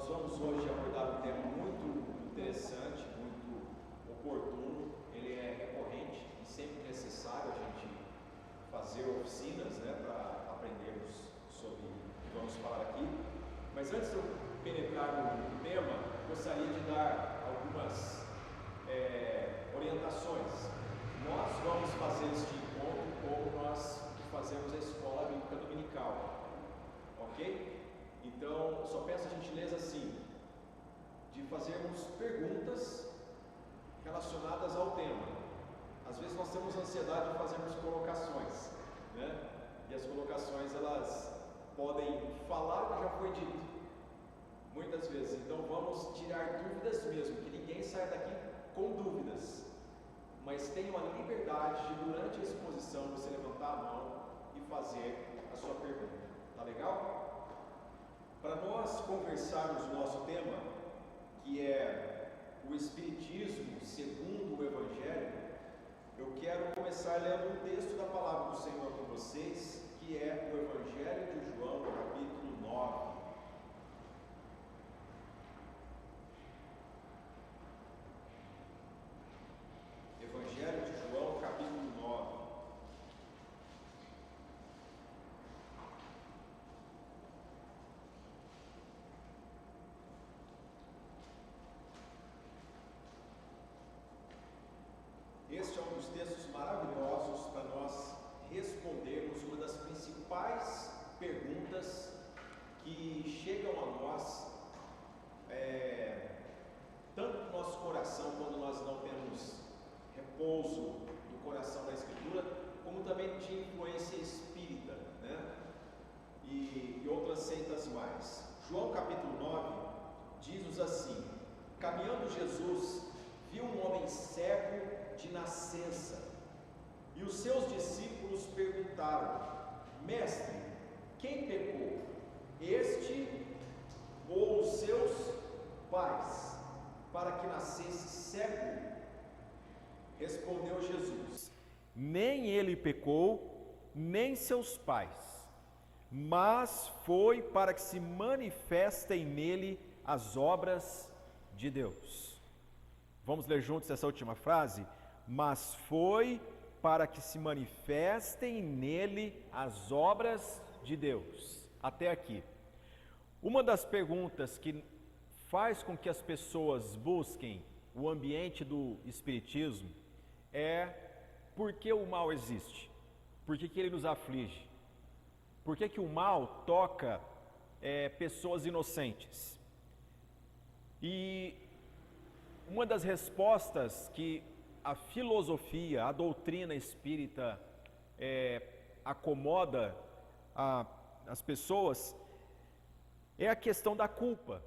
vamos hoje abordar um tema muito interessante, muito oportuno. Ele é recorrente e sempre necessário a gente fazer oficinas, para aprendermos sobre o que vamos falar aqui. Mas antes de eu penetrar no tema, gostaria de dar algumas orientações. Nós vamos fazer este encontro como nós fazemos a escola bíblica dominical, ok? Então, só peço a gentileza assim, de fazermos perguntas relacionadas ao tema. Às vezes nós temos ansiedade de fazermos colocações, E as colocações, elas podem falar o que já foi dito, muitas vezes. Então vamos tirar dúvidas mesmo, que ninguém saia daqui com dúvidas, mas tenha a liberdade de, durante a exposição, você levantar a mão e fazer a sua pergunta. Tá legal? Para nós conversarmos o nosso tema, que é o Espiritismo segundo o Evangelho, eu quero começar lendo um texto da Palavra do Senhor com vocês, que é o Evangelho de João, capítulo 9. Evangelho de João, capítulo 9. Este é um dos textos maravilhosos para nós respondermos uma das principais perguntas que chegam a nós, tanto no nosso coração, quando nós não temos repouso do coração da Escritura, como também de influência espírita, e outras seitas mais. João capítulo 9 diz-nos assim: caminhando Jesus viu um homem cego de nascença, e os seus discípulos perguntaram: Mestre, quem pecou, este ou os seus pais, para que nascesse cego? Respondeu Jesus: nem ele pecou, nem seus pais, mas foi para que se manifestem nele as obras de Deus. Vamos ler juntos essa última frase? Mas foi para que se manifestem nele as obras de Deus. Até aqui. Uma das perguntas que faz com que as pessoas busquem o ambiente do Espiritismo é: por que o mal existe? Por que ele nos aflige? Por que o mal toca pessoas inocentes? E uma das respostas que a filosofia, a doutrina espírita acomoda as pessoas é a questão da culpa.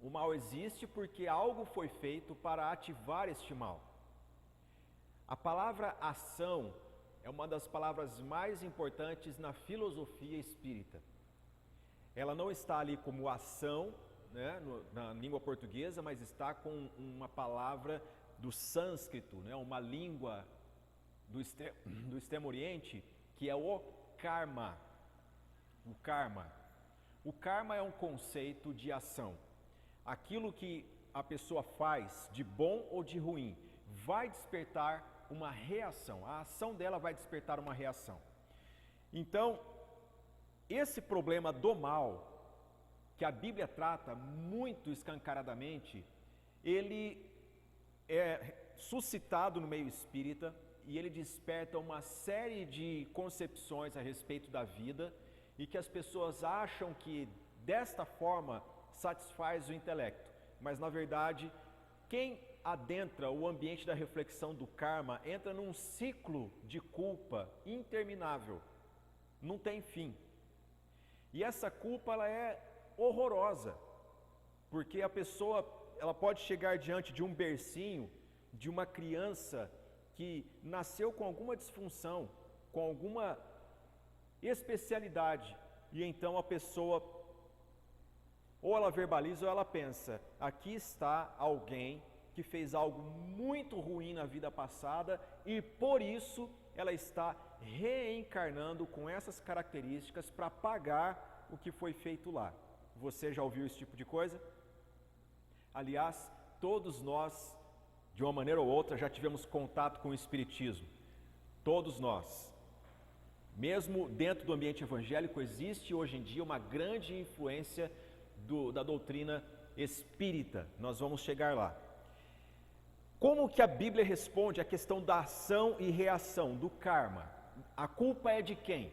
O mal existe porque algo foi feito para ativar este mal. A palavra ação é uma das palavras mais importantes na filosofia espírita. Ela não está ali como ação, na língua portuguesa, mas está com uma palavra do sânscrito, uma língua do Extremo Oriente, que é o karma. O karma. O karma é um conceito de ação. Aquilo que a pessoa faz, de bom ou de ruim, vai despertar uma reação. A ação dela vai despertar uma reação. Então, esse problema do mal, que a Bíblia trata muito escancaradamente, ele é suscitado no meio espírita e ele desperta uma série de concepções a respeito da vida e que as pessoas acham que desta forma satisfaz o intelecto, mas na verdade quem adentra o ambiente da reflexão do karma entra num ciclo de culpa interminável, não tem fim. E essa culpa ela é horrorosa, porque a pessoa ela pode chegar diante de um bercinho de uma criança que nasceu com alguma disfunção, com alguma especialidade, e então a pessoa ou ela verbaliza ou ela pensa: aqui está alguém que fez algo muito ruim na vida passada e por isso ela está reencarnando com essas características para pagar o que foi feito lá. você já ouviu esse tipo de coisa? Aliás, todos nós, de uma maneira ou outra, já tivemos contato com o Espiritismo. Todos nós. Mesmo dentro do ambiente evangélico, existe hoje em dia uma grande influência da doutrina espírita. Nós vamos chegar lá. Como que a Bíblia responde à questão da ação e reação, do karma? A culpa é de quem?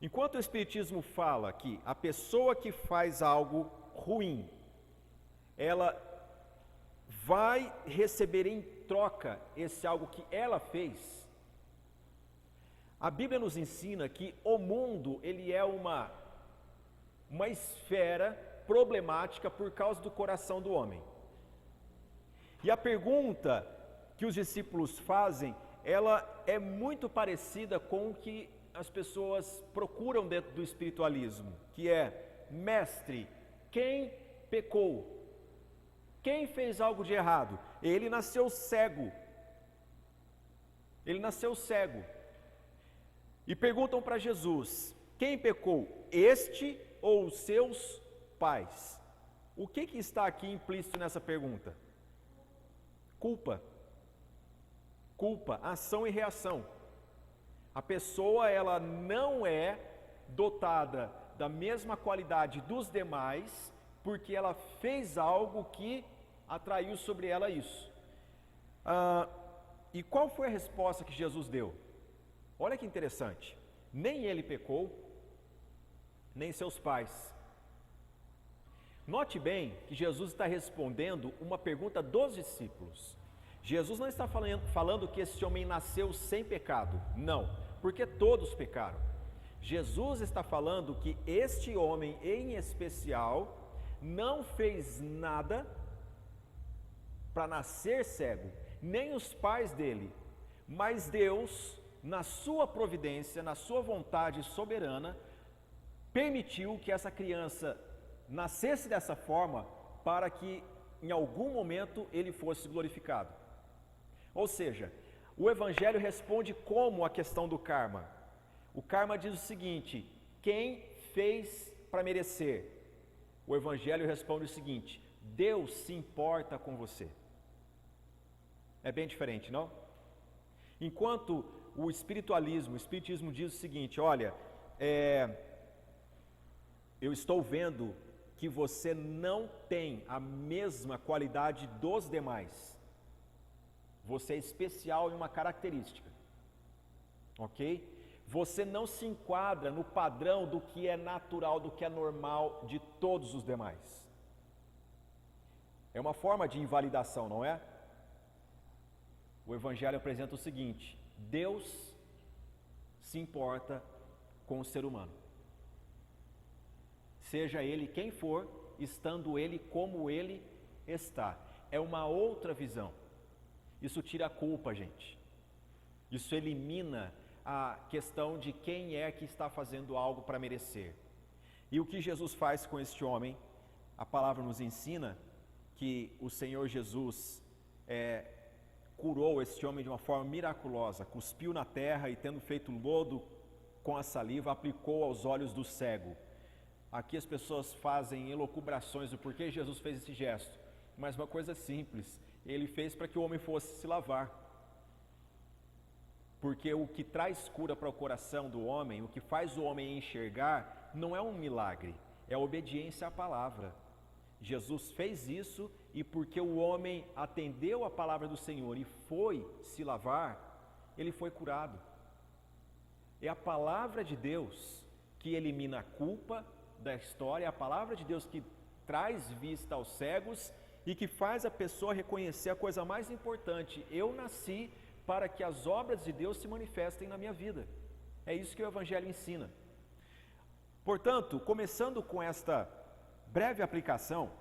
Enquanto o Espiritismo fala que a pessoa que faz algo ruim, ela vai receber em troca esse algo que ela fez, a Bíblia nos ensina que o mundo, ele é uma esfera problemática por causa do coração do homem. E a pergunta que os discípulos fazem, ela é muito parecida com o que as pessoas procuram dentro do espiritualismo, que é: mestre, quem pecou? Quem fez algo de errado? Ele nasceu cego. Ele nasceu cego. E perguntam para Jesus: quem pecou? Este ou os seus pais? O que está aqui implícito nessa pergunta? Culpa. Culpa, ação e reação. A pessoa, ela não é dotada da mesma qualidade dos demais, porque ela fez algo que atraiu sobre ela isso. E qual foi a resposta que Jesus deu? Olha que interessante. Nem ele pecou, nem seus pais. Note bem que Jesus está respondendo uma pergunta dos discípulos. Jesus não está falando que esse homem nasceu sem pecado. Não, porque todos pecaram. Jesus está falando que este homem em especial não fez nada para nascer cego, nem os pais dele, mas Deus, na sua providência, na sua vontade soberana, permitiu que essa criança nascesse dessa forma para que em algum momento ele fosse glorificado. Ou seja, o Evangelho responde como a questão do karma. O karma diz o seguinte: quem fez para merecer? O Evangelho responde o seguinte: Deus se importa com você. É bem diferente, não? Enquanto o Espiritismo diz o seguinte: olha, eu estou vendo que você não tem a mesma qualidade dos demais. Você é especial em uma característica, ok? Você não se enquadra no padrão do que é natural, do que é normal de todos os demais. É uma forma de invalidação, não é? O Evangelho apresenta o seguinte: Deus se importa com o ser humano. Seja ele quem for, estando ele como ele está. É uma outra visão. Isso tira a culpa, gente. Isso elimina a questão de quem é que está fazendo algo para merecer. E o que Jesus faz com este homem? A palavra nos ensina que o Senhor Jesus curou este homem de uma forma miraculosa, cuspiu na terra e, tendo feito lodo com a saliva, aplicou aos olhos do cego. Aqui as pessoas fazem elucubrações do porquê Jesus fez esse gesto, mas uma coisa simples: ele fez para que o homem fosse se lavar. Porque o que traz cura para o coração do homem, o que faz o homem enxergar, não é um milagre, é a obediência à palavra. Jesus fez isso, e porque o homem atendeu a palavra do Senhor e foi se lavar, ele foi curado. É a palavra de Deus que elimina a culpa da história, é a palavra de Deus que traz vista aos cegos e que faz a pessoa reconhecer a coisa mais importante: eu nasci para que as obras de Deus se manifestem na minha vida. É isso que o Evangelho ensina. Portanto, começando com esta breve aplicação,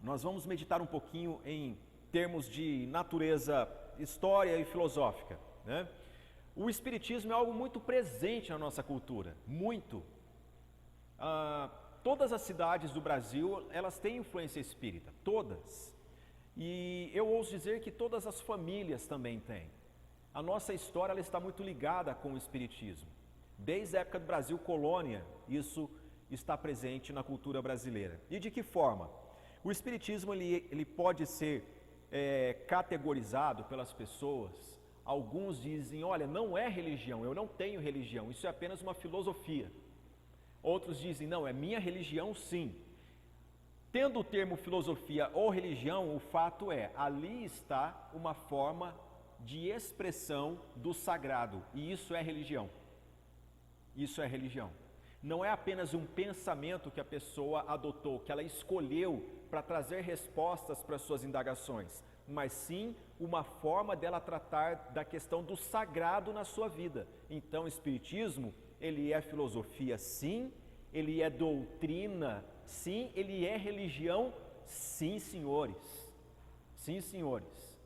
nós vamos meditar um pouquinho em termos de natureza, história e filosófica, né? O Espiritismo é algo muito presente na nossa cultura, muito. Todas as cidades do Brasil, elas têm influência espírita, todas. E eu ouso dizer que todas as famílias também têm. A nossa história, ela está muito ligada com o Espiritismo. Desde a época do Brasil colônia, isso está presente na cultura brasileira. E de que forma? O espiritismo ele pode ser categorizado pelas pessoas. Alguns dizem, olha, não é religião, eu não tenho religião, isso é apenas uma filosofia. Outros dizem, não, é minha religião sim. Tendo o termo filosofia ou religião, o fato é, ali está uma forma de expressão do sagrado, e isso é religião. Isso é religião. Não é apenas um pensamento que a pessoa adotou, que ela escolheu para trazer respostas para suas indagações, mas sim uma forma dela tratar da questão do sagrado na sua vida. Então, o espiritismo, ele é filosofia sim, ele é doutrina sim, ele é religião sim, senhores. Sim, senhores.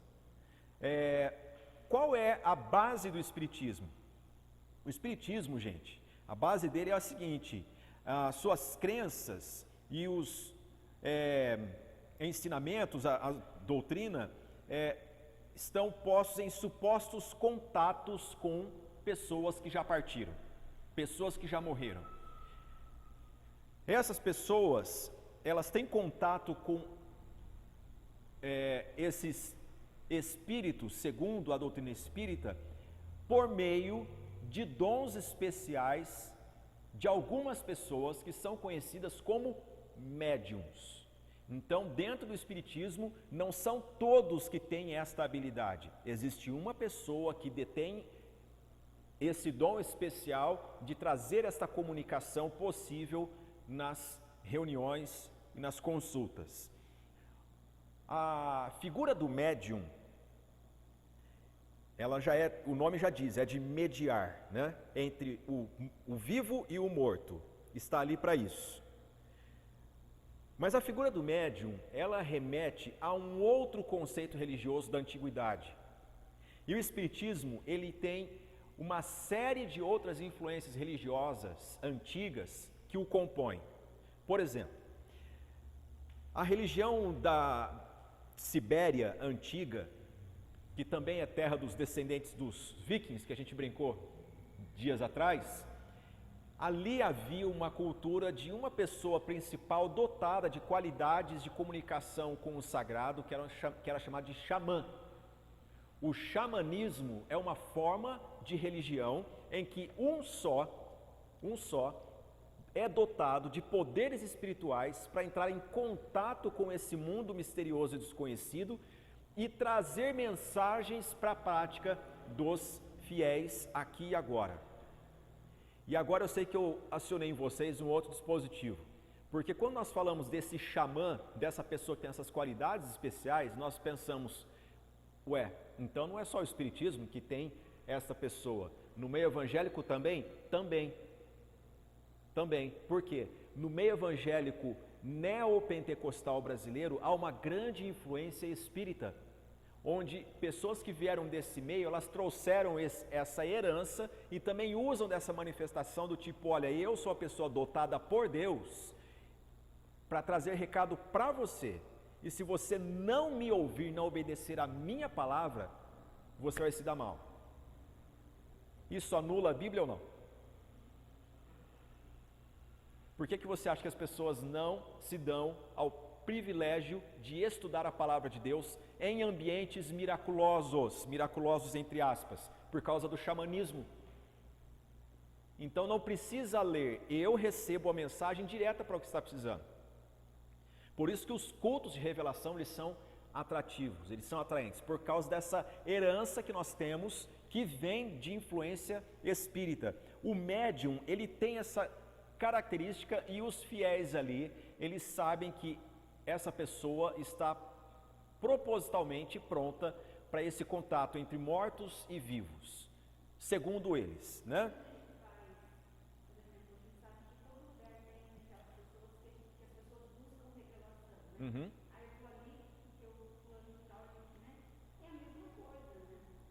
Qual é a base do espiritismo? O espiritismo, gente, a base dele é a seguinte: as suas crenças e os ensinamentos, a doutrina, estão postos em supostos contatos com pessoas que já partiram, pessoas que já morreram. Essas pessoas, elas têm contato com esses espíritos, segundo a doutrina espírita, por meio de dons especiais de algumas pessoas que são conhecidas como médiums. Então, dentro do espiritismo, não são todos que têm esta habilidade. Existe uma pessoa que detém esse dom especial de trazer esta comunicação possível nas reuniões e nas consultas. A figura do médium, ela já é, o nome já diz, é de mediar, né? Entre o vivo e o morto. Está ali para isso. Mas a figura do médium, ela remete a um outro conceito religioso da antiguidade. E o espiritismo, ele tem uma série de outras influências religiosas antigas que o compõem. Por exemplo, a religião da Sibéria antiga, que também é terra dos descendentes dos vikings, que a gente brincou dias atrás, ali havia uma cultura de uma pessoa principal dotada de qualidades de comunicação com o sagrado, que era chamada de xamã. O xamanismo é uma forma de religião em que um só é dotado de poderes espirituais para entrar em contato com esse mundo misterioso e desconhecido e trazer mensagens para a prática dos fiéis aqui e agora. E agora eu sei que eu acionei em vocês um outro dispositivo, porque quando nós falamos desse xamã, dessa pessoa que tem essas qualidades especiais, nós pensamos, então não é só o espiritismo que tem essa pessoa, no meio evangélico também? Também, por quê? No meio evangélico neopentecostal brasileiro há uma grande influência espírita, onde pessoas que vieram desse meio, elas trouxeram essa herança e também usam dessa manifestação do tipo, olha, eu sou a pessoa dotada por Deus para trazer recado para você, e se você não me ouvir, não obedecer a minha palavra, você vai se dar mal. Isso anula a Bíblia ou não? Por que você acha que as pessoas não se dão ao privilégio de estudar a palavra de Deus em ambientes miraculosos entre aspas, por causa do xamanismo? Então não precisa ler, eu recebo a mensagem direta para o que está precisando. Por isso que os cultos de revelação, eles são atrativos, eles são atraentes, por causa dessa herança que nós temos, que vem de influência espírita. O médium, ele tem essa característica e os fiéis ali, eles sabem que essa pessoa está propositalmente pronta para esse contato entre mortos e vivos, segundo eles, né? Uhum.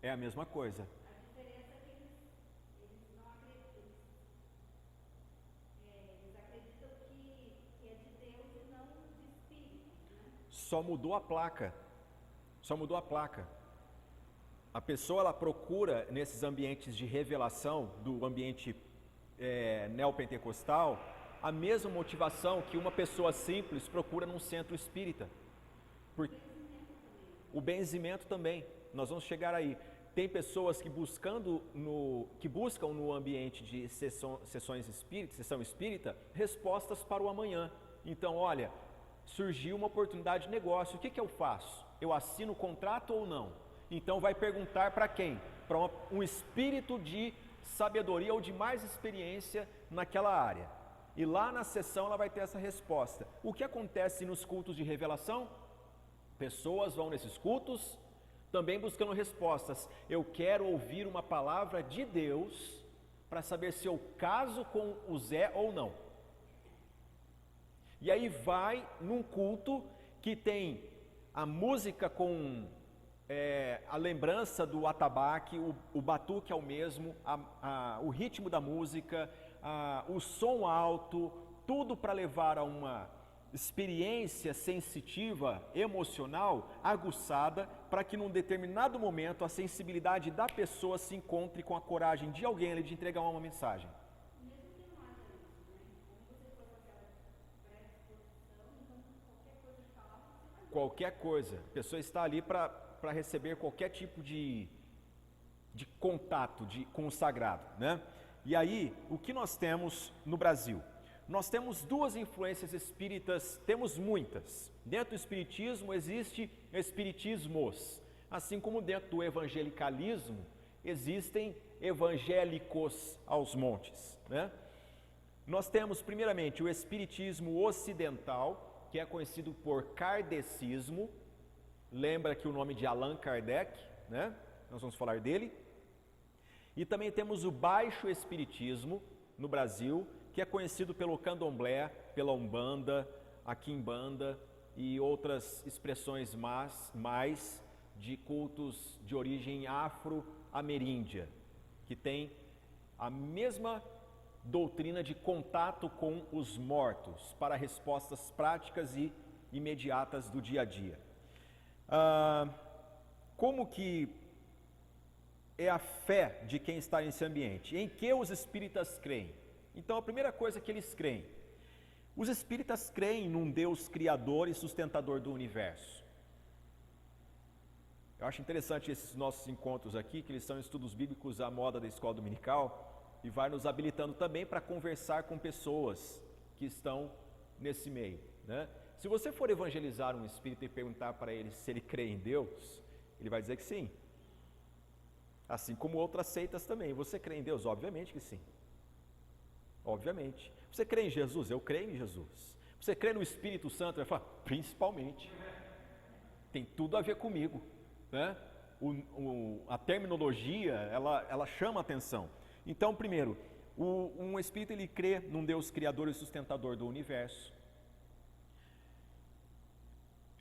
É a mesma coisa. Só mudou a placa. A pessoa, ela procura nesses ambientes de revelação, do ambiente neopentecostal, a mesma motivação que uma pessoa simples procura num centro espírita. O benzimento também, nós vamos chegar aí. Tem pessoas que buscam no ambiente de sessão espírita, respostas para o amanhã. Então, olha, surgiu uma oportunidade de negócio, o que eu faço? Eu assino o contrato ou não? Então vai perguntar para quem? Para um espírito de sabedoria ou de mais experiência naquela área. E lá na sessão ela vai ter essa resposta. O que acontece nos cultos de revelação? Pessoas vão nesses cultos também buscando respostas. Eu quero ouvir uma palavra de Deus para saber se eu caso com o Zé ou não. E aí vai num culto que tem a música com a lembrança do atabaque, o batuque é o mesmo, o ritmo da música, o som alto, tudo para levar a uma experiência sensitiva, emocional, aguçada, para que num determinado momento a sensibilidade da pessoa se encontre com a coragem de alguém ali de entregar uma mensagem. Qualquer coisa, a pessoa está ali para receber qualquer tipo de contato com o sagrado, né? E aí, o que nós temos no Brasil? Nós temos duas influências espíritas, temos muitas. Dentro do espiritismo existe espiritismos, assim como dentro do evangelicalismo existem evangélicos aos montes, né? Nós temos primeiramente o espiritismo ocidental, que é conhecido por kardecismo. Lembra que o nome de Allan Kardec, né? Nós vamos falar dele. E também temos o baixo espiritismo no Brasil, que é conhecido pelo candomblé, pela umbanda, a quimbanda e outras expressões mais de cultos de origem afro-ameríndia, que tem a mesma doutrina de contato com os mortos para respostas práticas e imediatas do dia a dia. Como que é a fé de quem está nesse ambiente? Em que os espíritas creem? Então, a primeira coisa que eles creem, os espíritas creem num Deus criador e sustentador do universo. Eu acho interessante esses nossos encontros aqui, que eles são estudos bíblicos à moda da escola dominical, e vai nos habilitando também para conversar com pessoas que estão nesse meio, né? Se você for evangelizar um espírito e perguntar para ele se ele crê em Deus, ele vai dizer que sim. Assim como outras seitas também. Você crê em Deus? Obviamente que sim. Obviamente. Você crê em Jesus? Eu creio em Jesus. Você crê no Espírito Santo? Ele fala, principalmente. Tem tudo a ver comigo, né? A terminologia, ela chama a atenção. Então, primeiro, um espírito ele crê num Deus criador e sustentador do universo.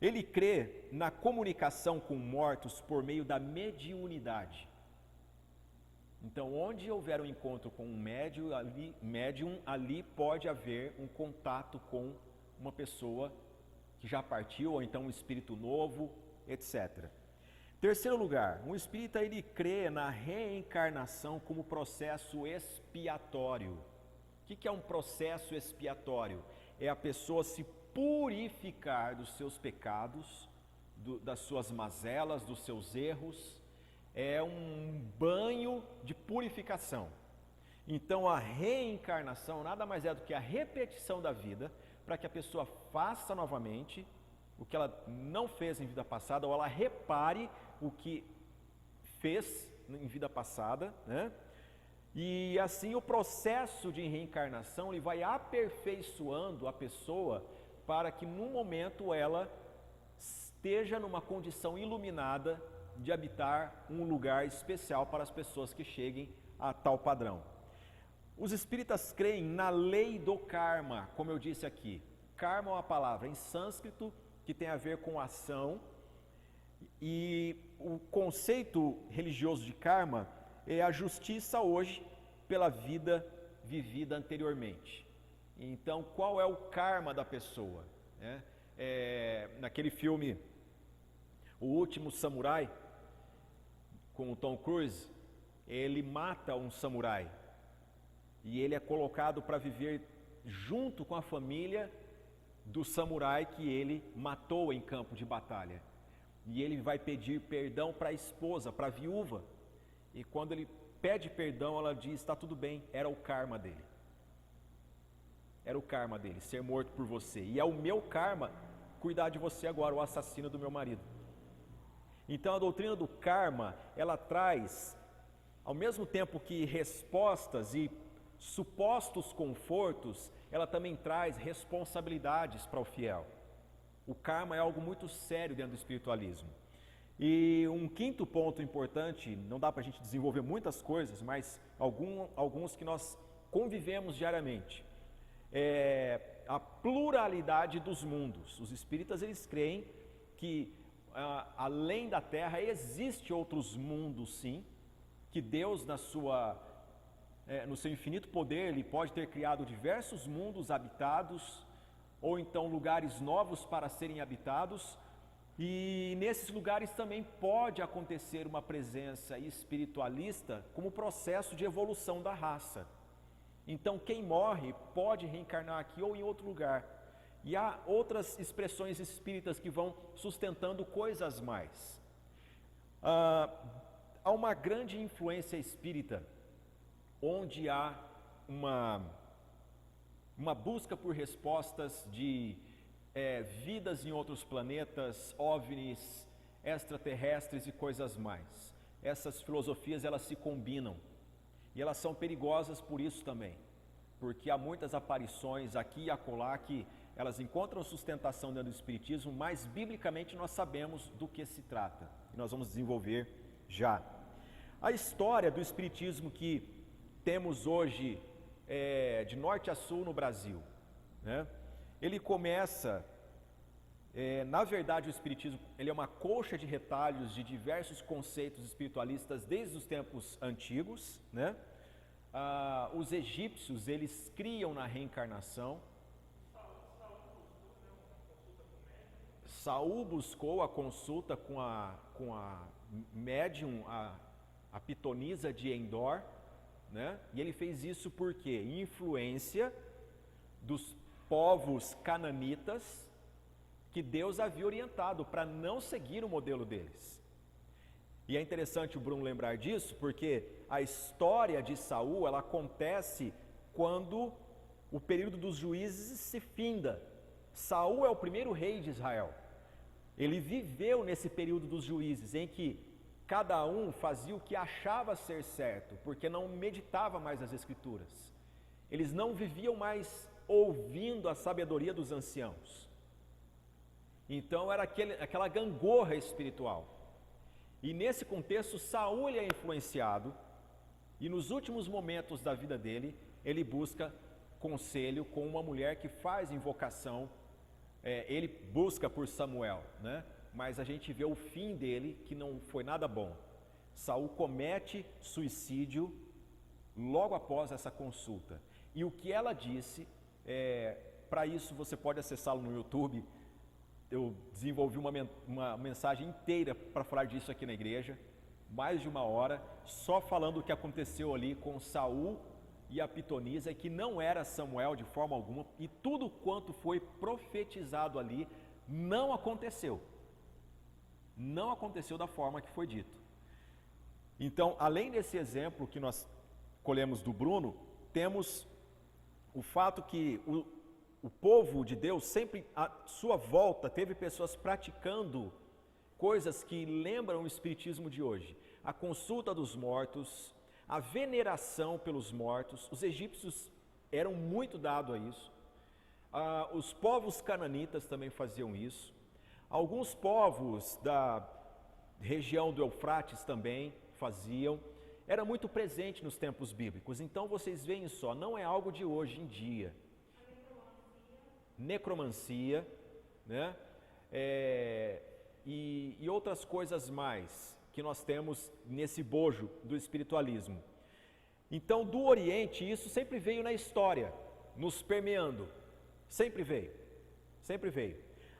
Ele crê na comunicação com mortos por meio da mediunidade. Então, onde houver um encontro com um médium, ali pode haver um contato com uma pessoa que já partiu, ou então um espírito novo, etc. Terceiro lugar, um espírita ele crê na reencarnação como processo expiatório. O que é um processo expiatório? É a pessoa se purificar dos seus pecados, das suas mazelas, dos seus erros. É um banho de purificação. Então a reencarnação nada mais é do que a repetição da vida, para que a pessoa faça novamente o que ela não fez em vida passada, ou ela repare o que fez em vida passada, né? E assim o processo de reencarnação ele vai aperfeiçoando a pessoa para que no momento ela esteja numa condição iluminada de habitar um lugar especial para as pessoas que cheguem a tal padrão. Os espíritas creem na lei do karma, como eu disse aqui. Karma é uma palavra em sânscrito que tem a ver com ação, e o conceito religioso de karma é a justiça hoje pela vida vivida anteriormente. Então, qual é o karma da pessoa? Naquele filme O Último Samurai, com o Tom Cruise, ele mata um samurai e ele é colocado para viver junto com a família do samurai que ele matou em campo de batalha. E ele vai pedir perdão para a esposa, para a viúva. E quando ele pede perdão, ela diz: está tudo bem, era o karma dele. Era o karma dele, ser morto por você. E é o meu karma cuidar de você agora, o assassino do meu marido. Então a doutrina do karma, ela traz, ao mesmo tempo que respostas e supostos confortos, ela também traz responsabilidades para o fiel. O karma é algo muito sério dentro do espiritualismo. E um quinto ponto importante, não dá para a gente desenvolver muitas coisas, mas alguns que nós convivemos diariamente, é a pluralidade dos mundos. Os espíritas, eles creem que além da Terra existe outros mundos, sim, que Deus no seu infinito poder, ele pode ter criado diversos mundos habitados, ou então lugares novos para serem habitados, e nesses lugares também pode acontecer uma presença espiritualista como processo de evolução da raça. Então quem morre pode reencarnar aqui ou em outro lugar. E há outras expressões espíritas que vão sustentando coisas mais. Há uma grande influência espírita, onde há uma busca por respostas de vidas em outros planetas, OVNIs, extraterrestres e coisas mais. Essas filosofias, elas se combinam e elas são perigosas por isso também, porque há muitas aparições aqui e acolá que elas encontram sustentação dentro do espiritismo, mas biblicamente nós sabemos do que se trata e nós vamos desenvolver já. A história do espiritismo que temos hoje de norte a sul no Brasil, né? Ele começa, na verdade o espiritismo ele é uma colcha de retalhos de diversos conceitos espiritualistas desde os tempos antigos, né? Os egípcios, eles criam na reencarnação. Saul buscou a consulta com a médium, a pitonisa de Endor, né? E ele fez isso por quê? Influência dos povos cananitas que Deus havia orientado para não seguir o modelo deles. E é interessante o Bruno lembrar disso, porque a história de Saul, ela acontece quando o período dos juízes se finda. Saul é o primeiro rei de Israel. Ele viveu nesse período dos juízes, em que cada um fazia o que achava ser certo, porque não meditava mais as escrituras. Eles não viviam mais ouvindo a sabedoria dos anciãos. Então era aquela gangorra espiritual. E nesse contexto, Saul é influenciado, e nos últimos momentos da vida dele, ele busca conselho com uma mulher que faz invocação. Ele busca por Samuel, né? Mas a gente vê o fim dele, que não foi nada bom. Saul comete suicídio logo após essa consulta. E o que ela disse, para isso você pode acessá-lo no YouTube. Eu desenvolvi uma mensagem inteira para falar disso aqui na igreja, mais de 1 hora, só falando o que aconteceu ali com Saul e a pitonisa, e que não era Samuel de forma alguma, e tudo quanto foi profetizado ali não aconteceu. Não aconteceu da forma que foi dito. Então, além desse exemplo que nós colhemos do Bruno, temos o fato que o povo de Deus sempre à sua volta teve pessoas praticando coisas que lembram o espiritismo de hoje. A consulta dos mortos, a veneração pelos mortos. Os egípcios eram muito dados a isso. Os povos cananitas também faziam isso. Alguns povos da região do Eufrates também faziam. Era muito presente nos tempos bíblicos. Então vocês veem só, não é algo de hoje em dia. Necromancia, né? E outras coisas mais que nós temos nesse bojo do espiritualismo. Então, do Oriente, isso sempre veio na história, nos permeando. Sempre veio, sempre veio.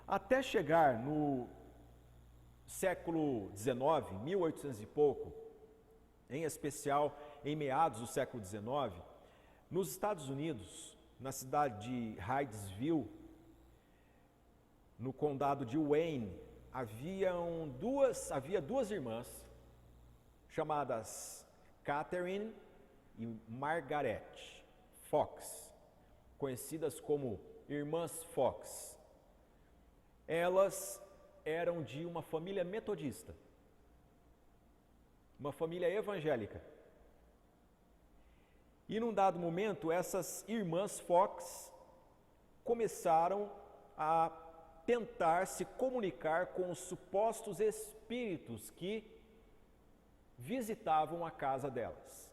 Até chegar no século XIX, 1800 e pouco, em especial em meados do século XIX, nos Estados Unidos, na cidade de Hydesville, no condado de Wayne, havia duas irmãs chamadas Catherine e Margaret Fox, conhecidas como Irmãs Fox. Elas eram de uma família metodista, uma família evangélica. E num dado momento, essas irmãs Fox começaram a tentar se comunicar com os supostos espíritos que visitavam a casa delas.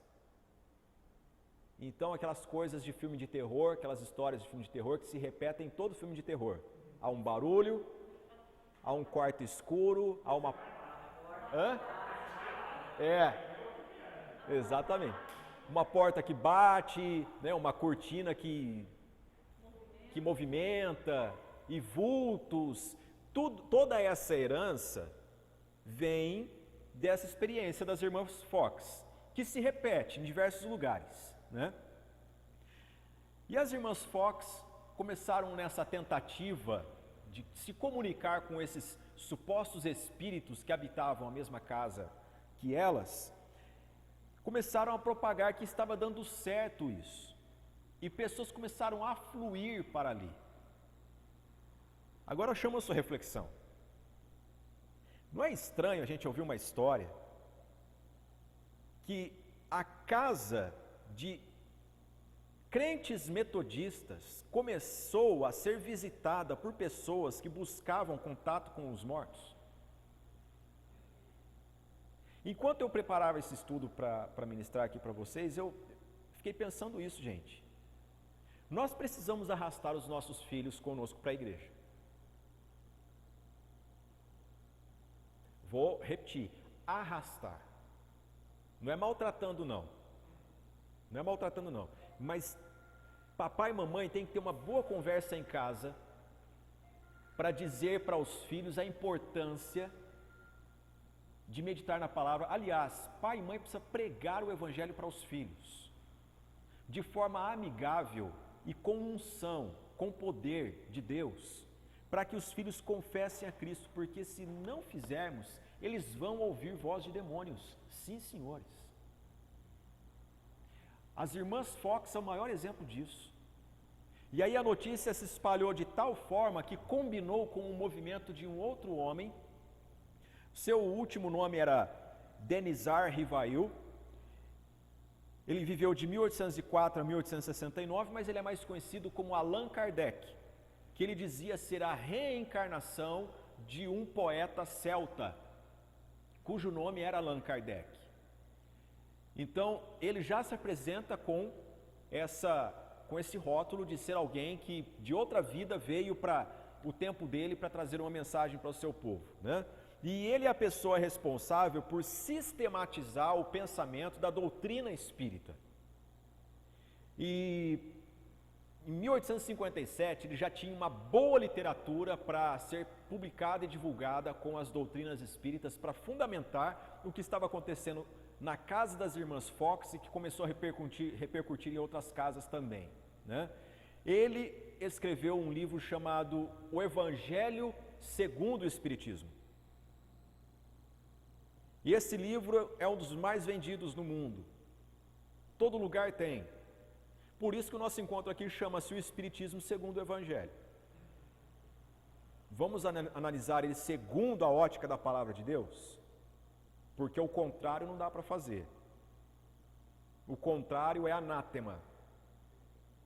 Então, aquelas coisas de filme de terror, aquelas histórias de filme de terror que se repetem em todo filme de terror. Há um barulho, há um quarto escuro, há uma... Hã? Exatamente. Uma porta que bate, né? Uma cortina que movimenta, e vultos. Toda essa herança vem dessa experiência das irmãs Fox, que se repete em diversos lugares, né? E as irmãs Fox começaram nessa tentativa de se comunicar com esses supostos espíritos que habitavam a mesma casa que elas, começaram a propagar que estava dando certo isso. E pessoas começaram a fluir para ali. Agora eu chamo a sua reflexão. Não é estranho a gente ouvir uma história que a casa de crentes metodistas começou a ser visitada por pessoas que buscavam contato com os mortos? Enquanto eu preparava esse estudo para ministrar aqui para vocês, eu fiquei pensando isso, gente. Nós precisamos arrastar os nossos filhos conosco para a igreja. Vou repetir, arrastar. Não é maltratando não. Não é maltratando não. Mas papai e mamãe têm que ter uma boa conversa em casa para dizer para os filhos a importância de meditar na palavra. Aliás, pai e mãe precisam pregar o evangelho para os filhos, de forma amigável e com unção, com poder de Deus, para que os filhos confessem a Cristo, porque se não fizermos, eles vão ouvir voz de demônios. Sim, senhores. As irmãs Fox são o maior exemplo disso. E aí a notícia se espalhou de tal forma que combinou com o movimento de um outro homem. Seu último nome era Denizar Rivail. Ele viveu de 1804 a 1869, mas ele é mais conhecido como Allan Kardec, que ele dizia ser a reencarnação de um poeta celta, cujo nome era Allan Kardec. Então, ele já se apresenta com esse rótulo de ser alguém que de outra vida veio para o tempo dele para trazer uma mensagem para o seu povo, né? E ele é a pessoa responsável por sistematizar o pensamento da doutrina espírita. E em 1857 ele já tinha uma boa literatura para ser publicada e divulgada com as doutrinas espíritas, para fundamentar o que estava acontecendo na casa das irmãs Fox e que começou a repercutir em outras casas também, né? Ele escreveu um livro chamado O Evangelho segundo o Espiritismo. E esse livro é um dos mais vendidos no mundo. Todo lugar tem. Por isso que o nosso encontro aqui chama-se o Espiritismo segundo o Evangelho. Vamos analisar ele segundo a ótica da Palavra de Deus? Porque o contrário não dá para fazer. O contrário é anátema.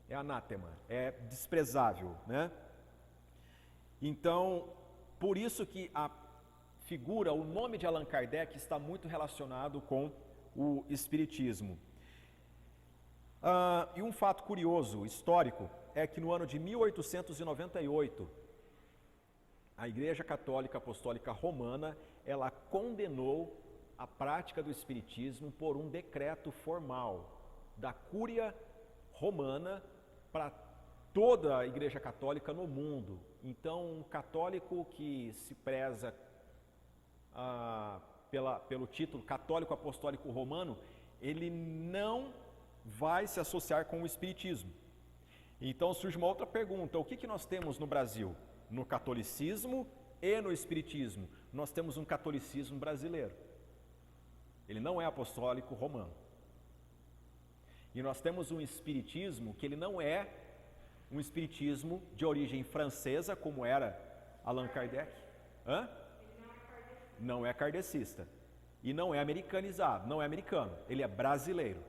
É anátema, é desprezável, né? Então, por isso que a figura, o nome de Allan Kardec está muito relacionado com o Espiritismo. E um fato curioso, histórico, é que no ano de 1898, a Igreja Católica Apostólica Romana, ela condenou a prática do Espiritismo por um decreto formal da Cúria Romana para toda a Igreja Católica no mundo. Então, um católico que se preza pelo título Católico Apostólico Romano, ele não vai se associar com o Espiritismo. Então surge uma outra pergunta: o que nós temos no Brasil? No catolicismo e no espiritismo. Nós temos um catolicismo brasileiro. Ele não é apostólico romano. E nós temos um espiritismo que ele não é um espiritismo de origem francesa, como era Allan Kardec. Não é kardecista. E não é americanizado, não é americano, ele é brasileiro.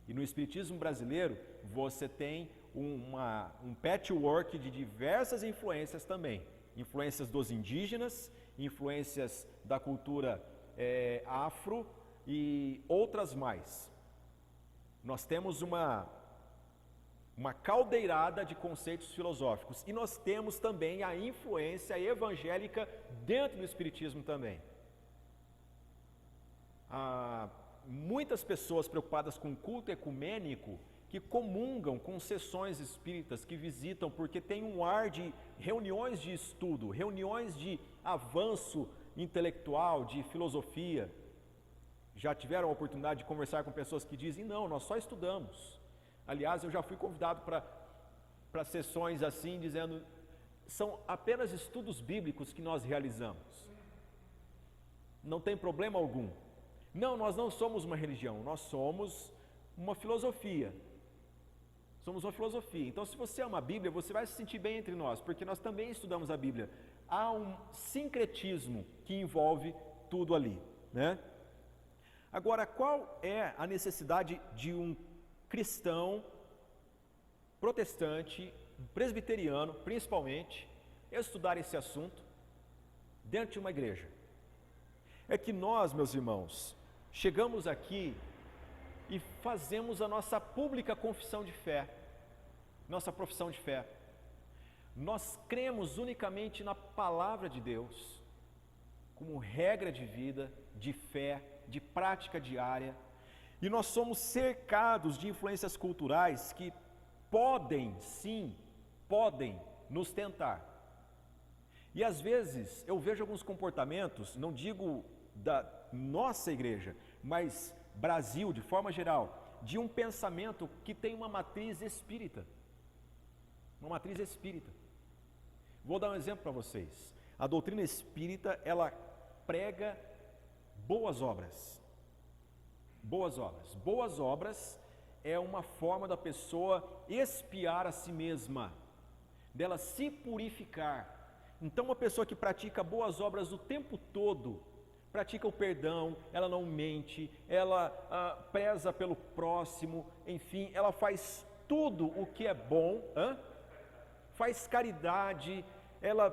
E no espiritismo brasileiro, você tem um patchwork de diversas influências também. Influências dos indígenas, influências da cultura afro e outras mais. Nós temos uma caldeirada de conceitos filosóficos. E nós temos também a influência evangélica dentro do espiritismo também. Há muitas pessoas preocupadas com o culto ecumênico que comungam com sessões espíritas, que visitam, porque tem um ar de reuniões de estudo, reuniões de avanço intelectual, de filosofia. Já tiveram a oportunidade de conversar com pessoas que dizem: não, nós só estudamos. Aliás, eu já fui convidado para sessões assim, dizendo: são apenas estudos bíblicos que nós realizamos. Não tem problema algum. Não, nós não somos uma religião, nós somos uma filosofia. Somos uma filosofia. Então, se você ama a Bíblia, você vai se sentir bem entre nós, porque nós também estudamos a Bíblia. Há um sincretismo que envolve tudo ali, né? Agora, qual é a necessidade de um cristão protestante, presbiteriano, principalmente, estudar esse assunto dentro de uma igreja? É que nós, meus irmãos, chegamos aqui e fazemos a nossa pública confissão de fé, nossa profissão de fé. Nós cremos unicamente na palavra de Deus, como regra de vida, de fé, de prática diária, e nós somos cercados de influências culturais que podem, sim, podem nos tentar. E às vezes eu vejo alguns comportamentos, não digo da nossa igreja, mas Brasil de forma geral, de um pensamento que tem uma matriz espírita. Uma matriz espírita. Vou dar um exemplo para vocês. A doutrina espírita, ela prega boas obras. Boas obras. Boas obras é uma forma da pessoa expiar a si mesma, dela se purificar. Então, uma pessoa que pratica boas obras o tempo todo, pratica o perdão, ela não mente, ela preza pelo próximo, enfim, ela faz tudo o que é bom, faz caridade, ela,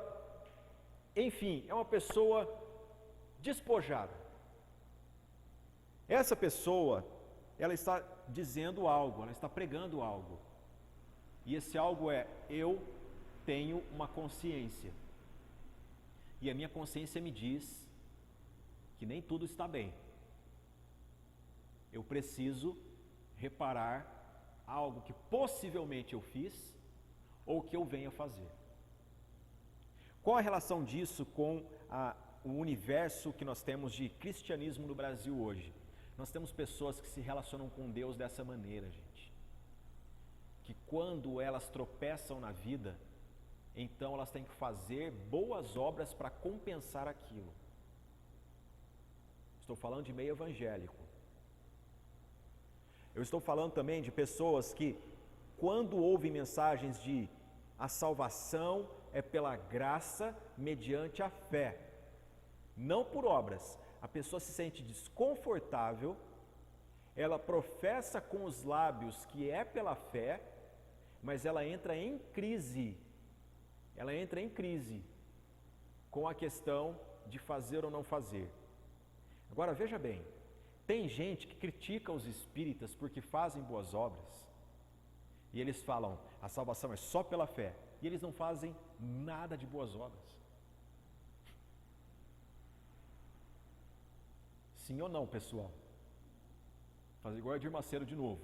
enfim, é uma pessoa despojada. Essa pessoa, ela está dizendo algo, ela está pregando algo. E esse algo é: eu tenho uma consciência. E a minha consciência me diz que nem tudo está bem. Eu preciso reparar algo que possivelmente eu fiz ou que eu venha fazer. Qual a relação disso com o universo que nós temos de cristianismo no Brasil hoje? Nós temos pessoas que se relacionam com Deus dessa maneira, gente. Que quando elas tropeçam na vida, então elas têm que fazer boas obras para compensar aquilo. Estou falando de meio evangélico. Eu estou falando também de pessoas que, quando ouvem mensagens de a salvação é pela graça mediante a fé, não por obras, a pessoa se sente desconfortável, ela professa com os lábios que é pela fé, mas ela entra em crise com a questão de fazer ou não fazer. Agora veja bem, tem gente que critica os espíritas porque fazem boas obras, e eles falam, a salvação é só pela fé, e eles não fazem nada de boas obras. Sim ou não, pessoal? Fazer igual a Edir Macedo de novo.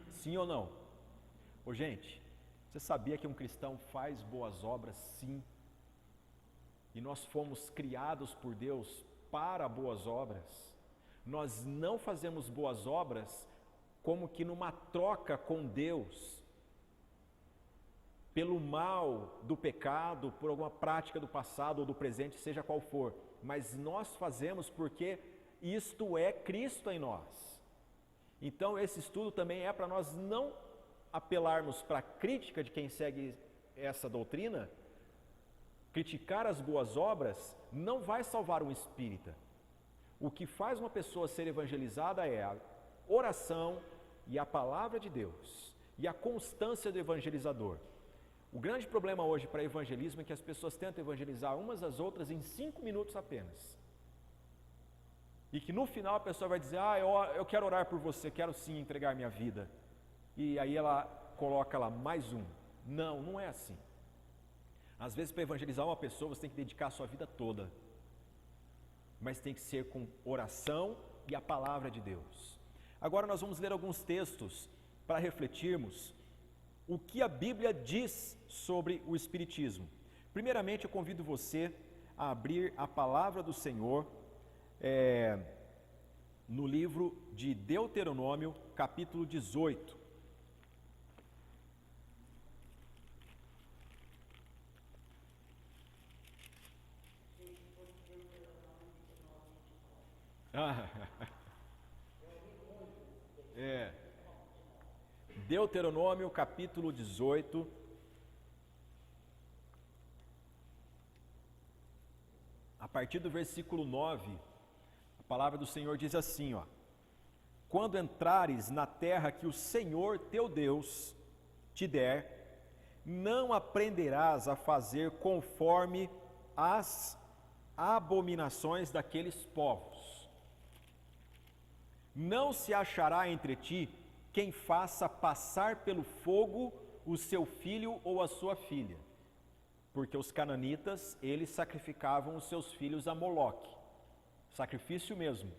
Sim ou não? Ô gente, você sabia que um cristão faz boas obras? Sim. E nós fomos criados por Deus para boas obras. Nós não fazemos boas obras como que numa troca com Deus. pelo mal do pecado, por alguma prática do passado ou do presente, seja qual for, mas nós fazemos porque isto é Cristo em nós. Então esse estudo também é para nós não apelarmos para a crítica de quem segue essa doutrina. Criticar as boas obras não vai salvar um espírita. O que faz uma pessoa ser evangelizada é a oração e a palavra de Deus e a constância do evangelizador. O grande problema hoje para evangelismo é que as pessoas tentam evangelizar umas às outras em 5 minutos apenas. E que no final a pessoa vai dizer, eu quero orar por você, quero sim entregar minha vida. E aí ela coloca lá mais um. Não, não é assim. Às vezes para evangelizar uma pessoa você tem que dedicar a sua vida toda. Mas tem que ser com oração e a palavra de Deus. Agora nós vamos ler alguns textos para refletirmos o que a Bíblia diz sobre o Espiritismo. Primeiramente eu convido você a abrir a palavra do Senhor no livro de Deuteronômio, capítulo 18. Deuteronômio capítulo 18, a partir do versículo 9, a palavra do Senhor diz assim, quando entrares na terra que o Senhor teu Deus te der, não aprenderás a fazer conforme as abominações daqueles povos. Não se achará entre ti quem faça passar pelo fogo o seu filho ou a sua filha, porque os cananitas, eles sacrificavam os seus filhos a Moloque, sacrifício mesmo,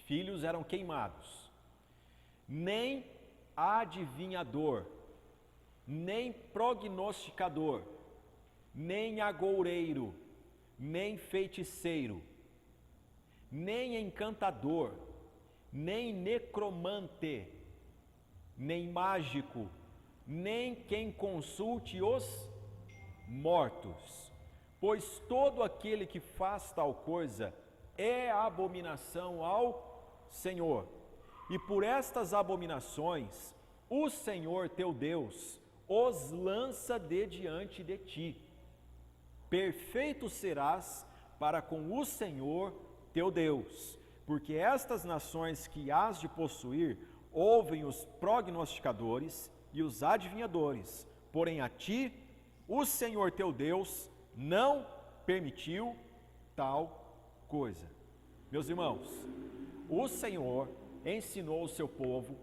filhos eram queimados. Nem adivinhador, nem prognosticador, nem agoureiro, nem feiticeiro, nem encantador, nem necromante, nem mágico, nem quem consulte os mortos, pois todo aquele que faz tal coisa é abominação ao Senhor. E por estas abominações o Senhor teu Deus os lança de diante de ti. Perfeito serás para com o Senhor teu Deus, porque estas nações que hás de possuir ouvem os prognosticadores e os adivinhadores, porém a ti, o Senhor teu Deus, não permitiu tal coisa. Meus irmãos, o Senhor ensinou ao seu povo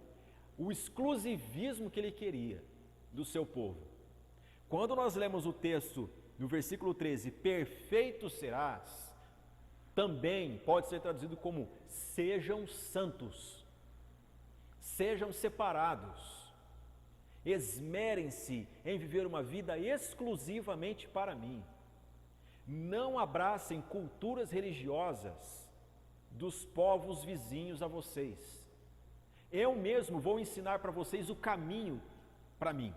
o exclusivismo que ele queria do seu povo. Quando nós lemos o texto no versículo 13, perfeito serás, também pode ser traduzido como sejam santos. Sejam separados, esmerem-se em viver uma vida exclusivamente para mim. Não abracem culturas religiosas dos povos vizinhos a vocês. Eu mesmo vou ensinar para vocês o caminho para mim.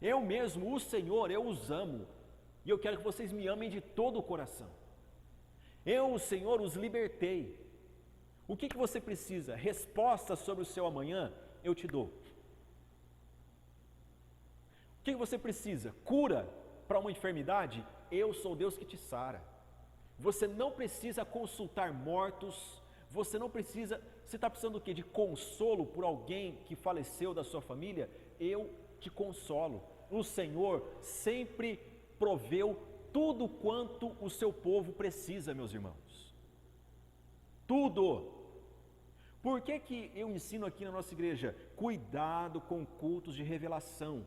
Eu mesmo, o Senhor, eu os amo e eu quero que vocês me amem de todo o coração. Eu, o Senhor, os libertei. O que você precisa? Respostas sobre o seu amanhã? Eu te dou. O que você precisa? Cura para uma enfermidade? Eu sou Deus que te sara. Você não precisa consultar mortos, você não precisa... Você está precisando do quê? De consolo por alguém que faleceu da sua família? Eu te consolo. O Senhor sempre proveu tudo quanto o seu povo precisa, meus irmãos. Tudo. Por que eu ensino aqui na nossa igreja? Cuidado com cultos de revelação.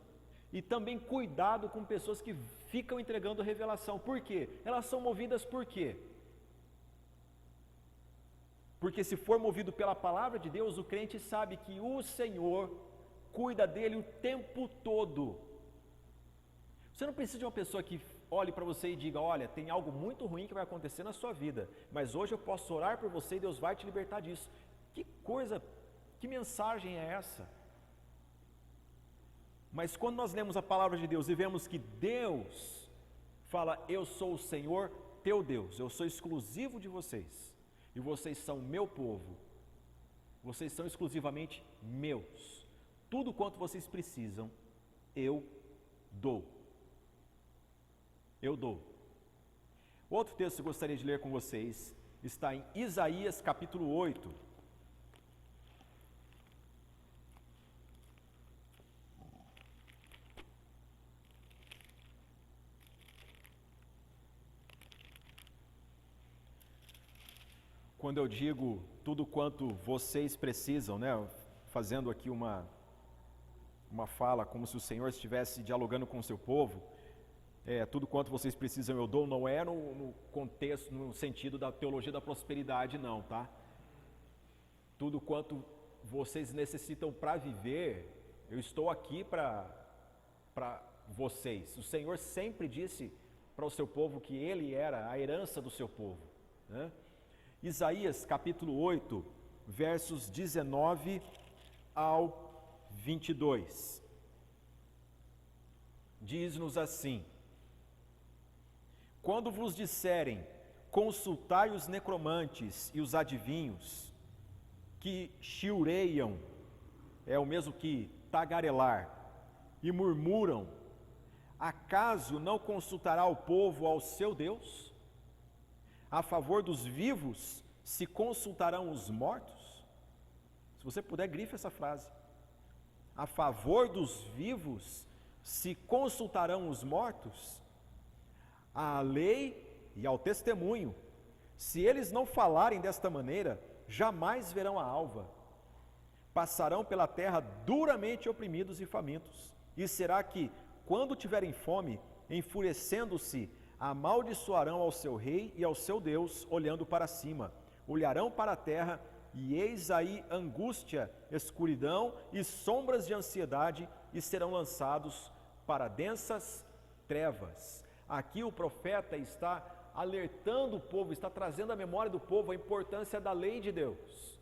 E também cuidado com pessoas que ficam entregando revelação. Por quê? Elas são movidas por quê? Porque se for movido pela palavra de Deus, o crente sabe que o Senhor cuida dele o tempo todo. Você não precisa de uma pessoa que olhe para você e diga, olha, tem algo muito ruim que vai acontecer na sua vida, mas hoje eu posso orar por você e Deus vai te libertar disso. Que coisa, que mensagem é essa? Mas quando nós lemos a palavra de Deus e vemos que Deus fala, eu sou o Senhor teu Deus, eu sou exclusivo de vocês, e vocês são meu povo, vocês são exclusivamente meus, tudo quanto vocês precisam, eu dou. Eu dou. Outro texto que eu gostaria de ler com vocês está em Isaías capítulo 8. Quando eu digo tudo quanto vocês precisam, né, fazendo aqui uma fala como se o Senhor estivesse dialogando com o seu povo, tudo quanto vocês precisam eu dou, não é no contexto, no sentido da teologia da prosperidade não, tá? Tudo quanto vocês necessitam para viver, eu estou aqui para vocês. O Senhor sempre disse para o seu povo que Ele era a herança do seu povo, né? Isaías capítulo 8, versos 19 ao 22. Diz-nos assim: quando vos disserem, consultai os necromantes e os adivinhos, que chiureiam, é o mesmo que tagarelar, e murmuram, acaso não consultará o povo ao seu Deus? A favor dos vivos se consultarão os mortos? Se você puder, grife essa frase. A favor dos vivos se consultarão os mortos? À lei e ao testemunho, se eles não falarem desta maneira, jamais verão a alva. Passarão pela terra duramente oprimidos e famintos. E será que, quando tiverem fome, enfurecendo-se, amaldiçoarão ao seu rei e ao seu Deus, olhando para cima. Olharão para a terra, e eis aí angústia, escuridão e sombras de ansiedade, e serão lançados para densas trevas. Aqui o profeta está alertando o povo, está trazendo à memória do povo a importância da lei de Deus.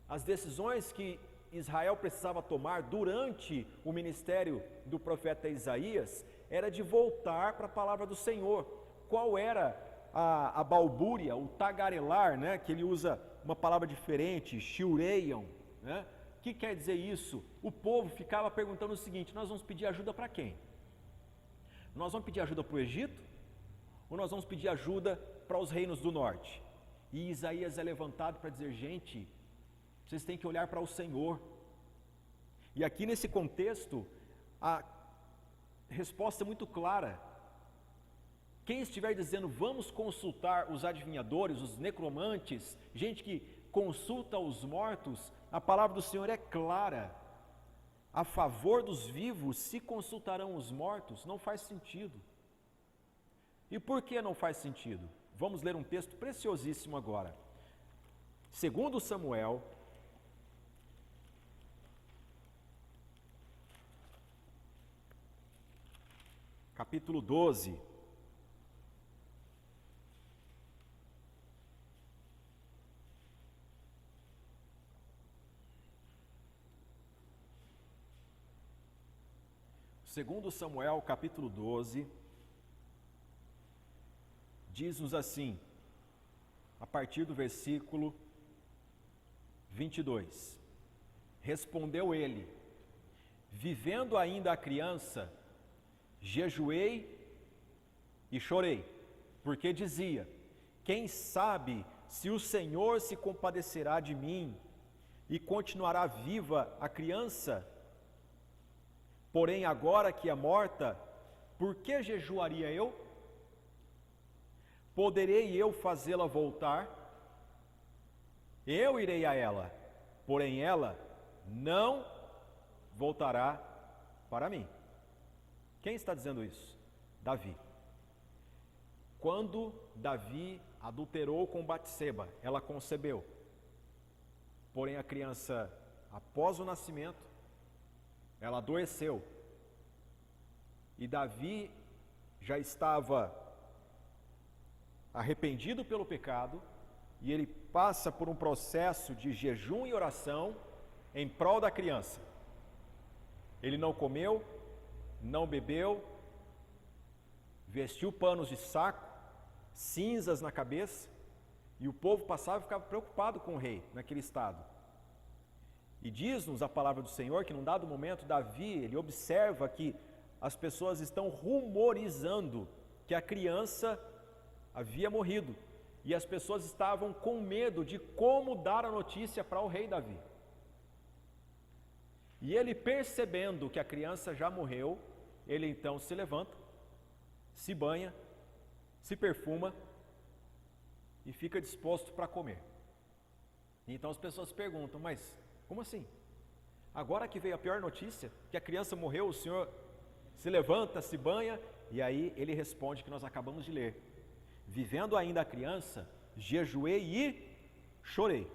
As decisões que Israel precisava tomar durante o ministério do profeta Isaías era de voltar para a palavra do Senhor. Qual era a balbúria, o tagarelar, né? Que ele usa uma palavra diferente, chiureiam, né? O que quer dizer isso? O povo ficava perguntando o seguinte: nós vamos pedir ajuda para quem? Nós vamos pedir ajuda para o Egito? Ou nós vamos pedir ajuda para os reinos do norte? E Isaías é levantado para dizer: gente, vocês têm que olhar para o Senhor. E aqui nesse contexto, a resposta é muito clara. Quem estiver dizendo vamos consultar os adivinhadores, os necromantes, gente que consulta os mortos, a palavra do Senhor é clara. A favor dos vivos se consultarão os mortos, não faz sentido. E por que não faz sentido? Vamos ler um texto preciosíssimo agora. 2 Samuel, capítulo 12. Segundo Samuel, capítulo 12, diz-nos assim, a partir do versículo 22. Respondeu ele: vivendo ainda a criança, jejuei e chorei, porque dizia: quem sabe se o Senhor se compadecerá de mim e continuará viva a criança? Porém, agora que é morta, por que jejuaria eu? Poderei eu fazê-la voltar? Eu irei a ela, porém ela não voltará para mim. Quem está dizendo isso? Davi. Quando Davi adulterou com Batseba, ela concebeu. Porém a criança, após o nascimento, ela adoeceu. E Davi já estava arrependido pelo pecado, e ele passa por um processo de jejum e oração em prol da criança. Ele não comeu, não bebeu, vestiu panos de saco, cinzas na cabeça, e o povo passava e ficava preocupado com o rei naquele estado. E diz-nos a palavra do Senhor que num dado momento Davi, ele observa que as pessoas estão rumorizando que a criança havia morrido, e as pessoas estavam com medo de como dar a notícia para o rei Davi. E ele, percebendo que a criança já morreu, ele então se levanta, se banha, se perfuma e fica disposto para comer. Então as pessoas perguntam, mas como assim? Agora que veio a pior notícia, que a criança morreu, o Senhor se levanta, se banha, e aí ele responde que nós acabamos de ler. Vivendo ainda a criança, jejuei e chorei.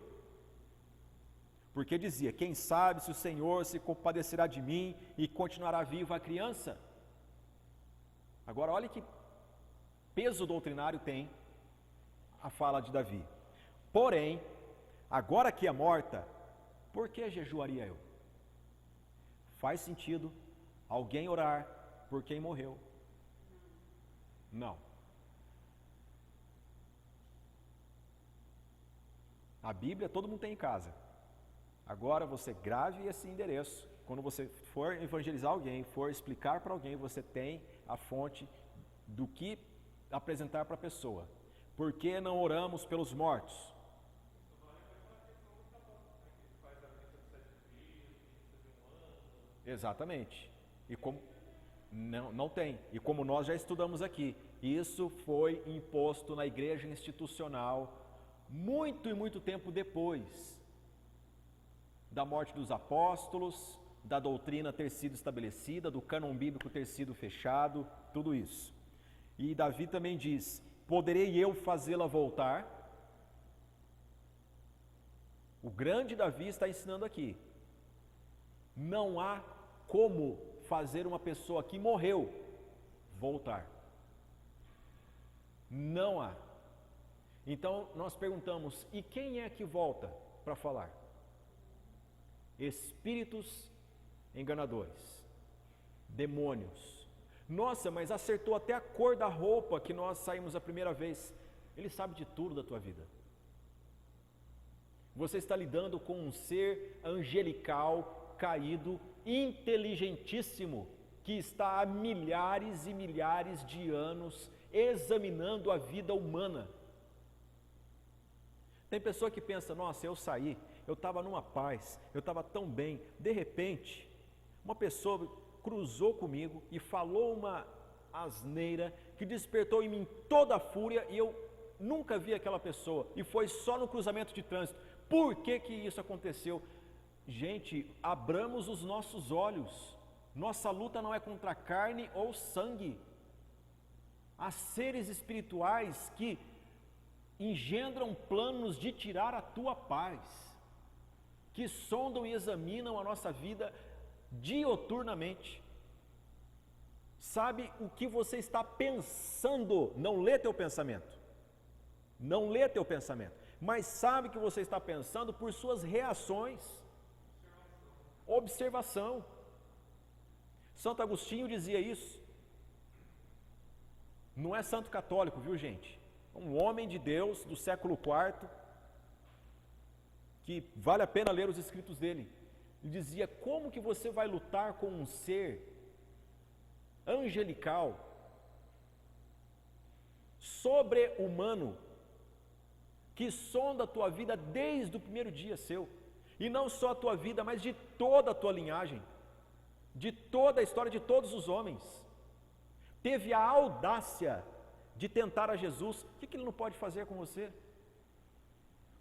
Porque dizia, quem sabe se o Senhor se compadecerá de mim e continuará viva a criança? Agora olha que peso doutrinário tem a fala de Davi. Porém, agora que é morta, por que jejuaria eu? Faz sentido alguém orar por quem morreu? Não. A Bíblia todo mundo tem em casa. Agora você grave esse endereço. Quando você for evangelizar alguém, for explicar para alguém, você tem a fonte do que apresentar para a pessoa. Por que não oramos pelos mortos? Exatamente. E como não tem. E como nós já estudamos aqui, isso foi imposto na igreja institucional muito e muito tempo depois da morte dos apóstolos, da doutrina ter sido estabelecida, do cânon bíblico ter sido fechado, tudo isso. E Davi também diz, poderei eu fazê-la voltar? O grande Davi está ensinando aqui, não há como fazer uma pessoa que morreu voltar. Não há. Então nós perguntamos, e quem é que volta para falar? Espíritos enganadores, demônios. Nossa, mas acertou até a cor da roupa que nós saímos a primeira vez. Ele sabe de tudo da tua vida. Você está lidando com um ser angelical, caído, inteligentíssimo, que está há milhares e milhares de anos examinando a vida humana. Tem pessoa que pensa, nossa, eu saí, eu estava numa paz, eu estava tão bem, de repente, uma pessoa cruzou comigo e falou uma asneira que despertou em mim toda a fúria e eu nunca vi aquela pessoa e foi só no cruzamento de trânsito. Por que que isso aconteceu? Gente, abramos os nossos olhos, nossa luta não é contra carne ou sangue, há seres espirituais que engendram planos de tirar a tua paz, que sondam e examinam a nossa vida dioturnamente. Sabe o que você está pensando, não lê teu pensamento, não lê teu pensamento, mas sabe o que você está pensando por suas reações, observação. Santo Agostinho dizia isso, não é santo católico, viu gente? Um homem de Deus do século IV, que vale a pena ler os escritos dele. Ele dizia, como que você vai lutar com um ser angelical, sobre-humano, que sonda a tua vida desde o primeiro dia seu, e não só a tua vida, mas de toda a tua linhagem, de toda a história de todos os homens, teve a audácia de tentar a Jesus, o que ele não pode fazer com você?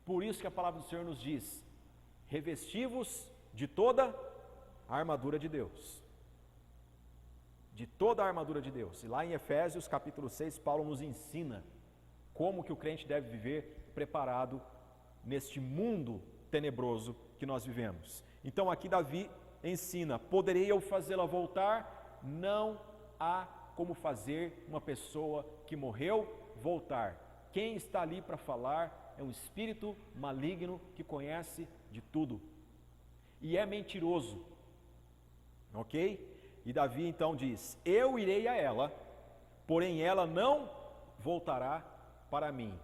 Por isso que a palavra do Senhor nos diz, revesti-vos de toda a armadura de Deus, de toda a armadura de Deus. E lá em Efésios capítulo 6, Paulo nos ensina como que o crente deve viver preparado neste mundo tenebroso que nós vivemos. Então aqui Davi ensina, poderei eu fazê-la voltar? Não há como fazer uma pessoa que morreu voltar. Quem está ali para falar é um espírito maligno que conhece de tudo e é mentiroso. Ok? E Davi então diz: eu irei a ela, porém ela não voltará para mim.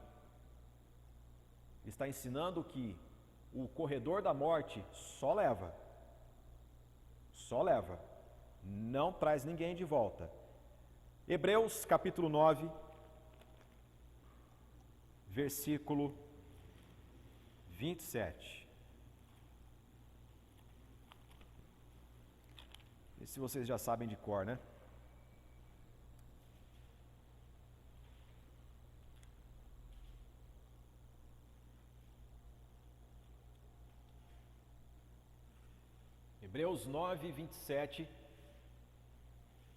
Está ensinando que o corredor da morte só leva, não traz ninguém de volta. Hebreus capítulo 9, versículo 27. E se vocês já sabem de cor, né? Hebreus 9, 27,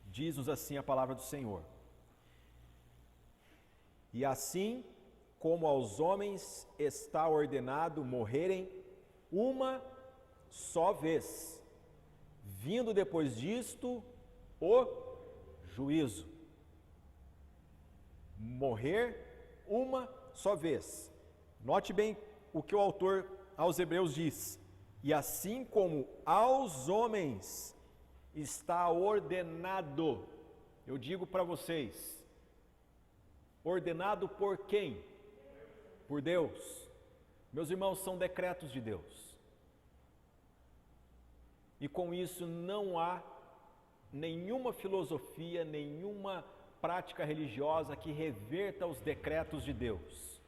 diz-nos assim a palavra do Senhor: e assim como aos homens está ordenado morrerem uma só vez, vindo depois disto o juízo. Morrer uma só vez. Note bem o que o autor aos Hebreus diz: e assim como aos homens está ordenado. Eu digo para vocês, ordenado por quem? Por Deus. Meus irmãos, são decretos de Deus. E com isso não há nenhuma filosofia, nenhuma prática religiosa que reverta os decretos de Deus.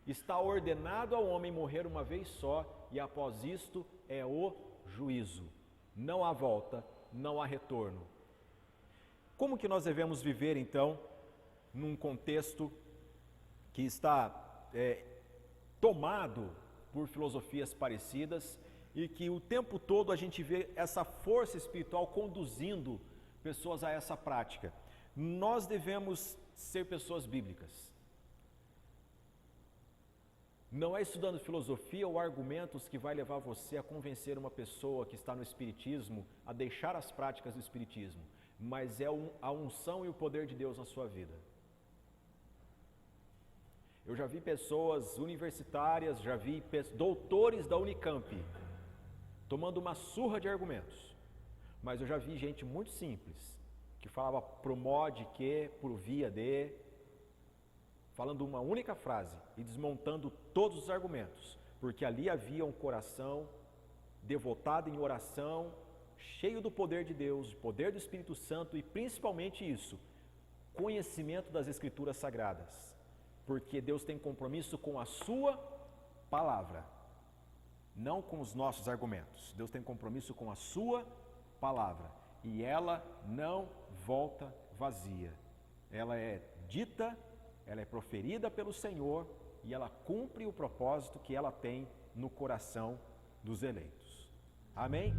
Está ordenado ao homem morrer uma vez só, e após isto é o juízo. Não há volta, não há retorno. Como que nós devemos viver então, num contexto que está tomado por filosofias parecidas e que o tempo todo a gente vê essa força espiritual conduzindo pessoas a essa prática? Nós devemos ser pessoas bíblicas. Não é estudando filosofia ou argumentos que vai levar você a convencer uma pessoa que está no espiritismo a deixar as práticas do espiritismo, mas é a unção e o poder de Deus na sua vida. Eu já vi pessoas universitárias, já vi doutores da Unicamp tomando uma surra de argumentos, mas eu já vi gente muito simples, que falava pro mod que, por via de, falando uma única frase e desmontando todos os argumentos, porque ali havia um coração devotado em oração, cheio do poder de Deus, do poder do Espírito Santo e principalmente isso, conhecimento das Escrituras Sagradas, porque Deus tem compromisso com a sua palavra, não com os nossos argumentos. Deus tem compromisso com a sua palavra e ela não volta vazia. Ela é dita, ela é proferida pelo Senhor e ela cumpre o propósito que ela tem no coração dos eleitos. Amém?